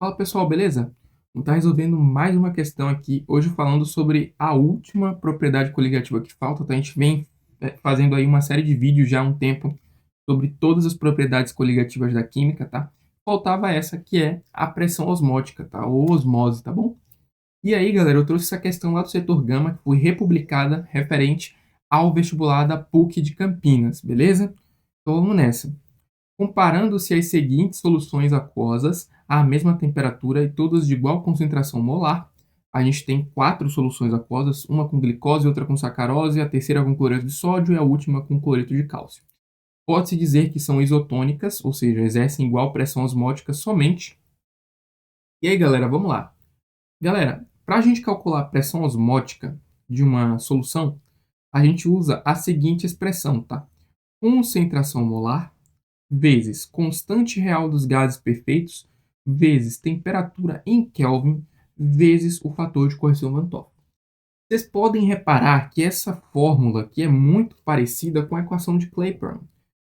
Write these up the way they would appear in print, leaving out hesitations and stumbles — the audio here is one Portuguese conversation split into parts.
Fala pessoal, beleza? Vamos estar resolvendo mais uma questão aqui, hoje falando sobre a última propriedade coligativa que falta, tá? A gente vem fazendo aí uma série de vídeos já há um tempo sobre todas as propriedades coligativas da química, tá? Faltava essa que é a pressão osmótica, tá? Ou osmose, tá bom? E aí, galera, eu trouxe essa questão lá do setor Gama, que foi republicada referente ao vestibular da PUC de Campinas, beleza? Então vamos nessa. Comparando-se as seguintes soluções aquosas à mesma temperatura e todas de igual concentração molar, a gente tem 4 soluções aquosas, uma com glicose, outra com sacarose, a terceira com cloreto de sódio e a última com cloreto de cálcio. Pode-se dizer que são isotônicas, ou seja, exercem igual pressão osmótica somente. E aí, galera, vamos lá. Galera, para a gente calcular a pressão osmótica de uma solução, a gente usa a seguinte expressão, tá? Concentração molar vezes constante real dos gases perfeitos, vezes temperatura em Kelvin, vezes o fator de correção Van 't Hoff. Vocês podem reparar que essa fórmula aqui é muito parecida com a equação de Clapeyron.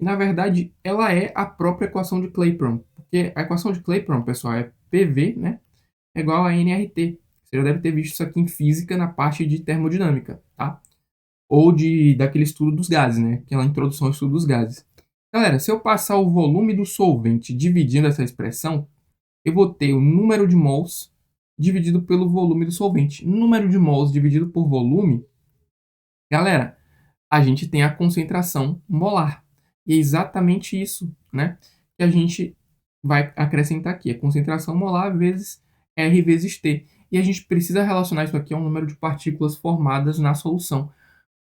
Na verdade, ela é a própria equação de Clapeyron, porque a equação de Clapeyron, pessoal, é PV, né, é igual a nRT. Você já deve ter visto isso aqui em física na parte de termodinâmica, tá? Ou daquele estudo dos gases, né? Aquela introdução ao estudo dos gases. Galera, se eu passar o volume do solvente dividindo essa expressão, eu vou ter o número de mols dividido pelo volume do solvente. Número de mols dividido por volume, galera, a gente tem a concentração molar. E é exatamente isso, né, que a gente vai acrescentar aqui. A concentração molar vezes R vezes T. E a gente precisa relacionar isso aqui ao número de partículas formadas na solução.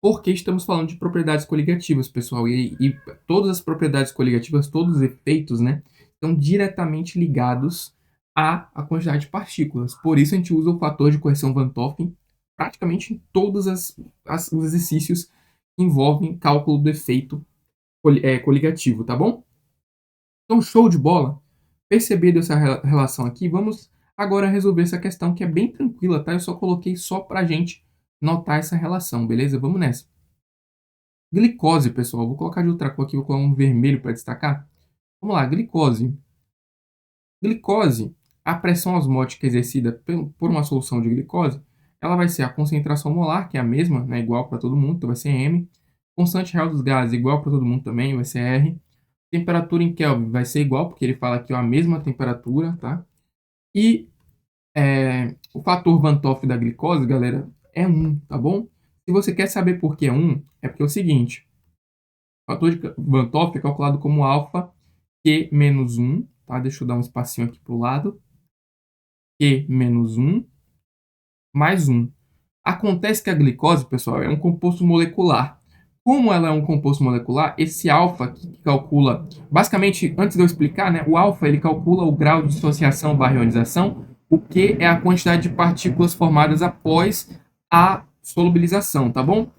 Porque estamos falando de propriedades coligativas, pessoal, e todas as propriedades coligativas, todos os efeitos, né, estão diretamente ligados à quantidade de partículas. Por isso a gente usa o fator de correção Van 't Hoff praticamente em todos os exercícios que envolvem cálculo do efeito coligativo, tá bom? Então, show de bola? Percebido essa relação aqui, vamos agora resolver essa questão que é bem tranquila, tá? Eu só coloquei só para a gente notar essa relação, beleza? Vamos nessa. Glicose, pessoal, vou colocar de outra cor aqui, vou colocar um vermelho para destacar. Vamos lá, glicose. Glicose, a pressão osmótica exercida por uma solução de glicose, ela vai ser a concentração molar, que é a mesma, né, igual para todo mundo, então vai ser M. Constante real dos gases, igual para todo mundo também, vai ser R. Temperatura em Kelvin vai ser igual, porque ele fala aqui ó, a mesma temperatura, tá? E o fator Van 't Hoff da glicose, galera, é 1, tá bom? Se você quer saber por que é 1, é porque é o seguinte, o fator de Van 't Hoff é calculado como alfa Q menos 1, tá? Deixa eu dar um espacinho aqui para o lado. Q menos 1 mais 1. Acontece que a glicose, pessoal, é um composto molecular. Como ela é um composto molecular, esse alfa que calcula... Basicamente, antes de eu explicar, né, o alfa ele calcula o grau de dissociação barra ionização, o que é a quantidade de partículas formadas após a solubilização, tá bom?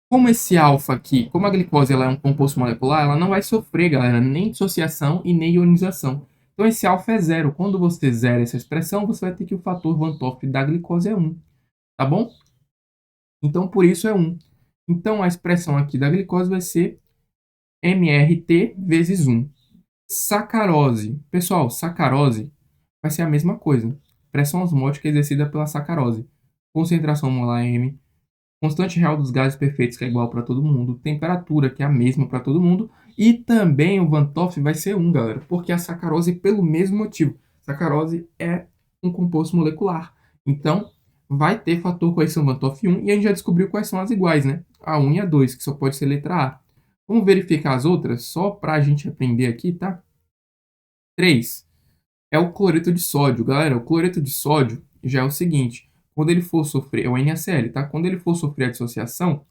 Como esse alfa aqui, como a glicose ela é um composto molecular, ela não vai sofrer, galera, nem dissociação e nem ionização. Então esse alfa é zero. Quando você zera essa expressão, você vai ter que o fator Van 't Hoff da glicose é 1, tá bom? Então por isso é 1. Então a expressão aqui da glicose vai ser mRT vezes 1. Sacarose. Pessoal, sacarose vai ser a mesma coisa. Pressão osmótica exercida pela sacarose. Concentração molar M, constante real dos gases perfeitos, que é igual para todo mundo, temperatura, que é a mesma para todo mundo, e também o Van 't Hoff vai ser 1, galera, porque a sacarose, pelo mesmo motivo, sacarose é um composto molecular. Então, vai ter fator correção Van 't Hoff 1, e a gente já descobriu quais são as iguais, né? A 1 e a 2, que só pode ser letra A. Vamos verificar as outras, só para a gente aprender aqui, tá? 3 é o cloreto de sódio. Galera, o cloreto de sódio já é o seguinte, quando ele for sofrer, é o NaCl, tá? Quando ele for sofrer a dissociação,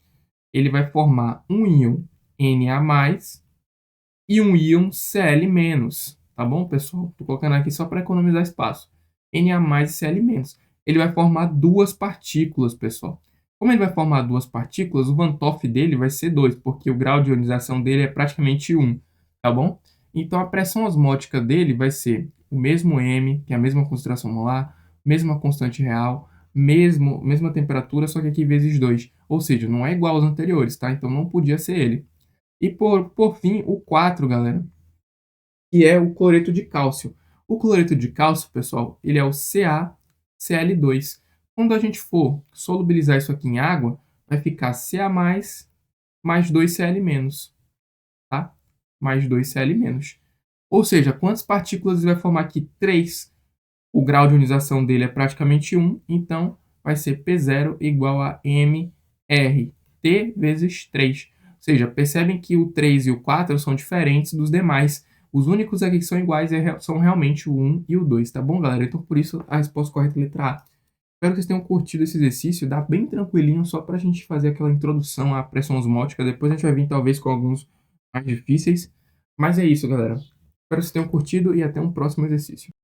ele vai formar um íon Na+, e um íon Cl-, tá bom, pessoal? Tô colocando aqui só para economizar espaço. Na+ e Cl-. Ele vai formar duas partículas, pessoal. Como ele vai formar duas partículas, o Van 't Hoff dele vai ser 2, porque o grau de ionização dele é praticamente 1, tá bom? Então a pressão osmótica dele vai ser o mesmo M, que é a mesma concentração molar, mesma constante real, mesma temperatura, só que aqui vezes 2. Ou seja, não é igual aos anteriores, tá? Então não podia ser ele. E por fim, o 4, galera, que é o cloreto de cálcio. O cloreto de cálcio, pessoal, ele é o CaCl2. Quando a gente for solubilizar isso aqui em água, vai ficar Ca+, mais 2Cl-, tá? Mais 2Cl-. Ou seja, quantas partículas ele vai formar aqui? 3. O grau de ionização dele é praticamente 1, então vai ser P0 igual a mRT vezes 3. Ou seja, percebem que o 3 e o 4 são diferentes dos demais. Os únicos aqui que são iguais são realmente o 1 e o 2, tá bom, galera? Então, por isso, a resposta correta é a letra A. Espero que vocês tenham curtido esse exercício, dá bem tranquilinho, só para a gente fazer aquela introdução à pressão osmótica. Depois a gente vai vir, talvez, com alguns mais difíceis. Mas é isso, galera. Espero que vocês tenham curtido e até um próximo exercício.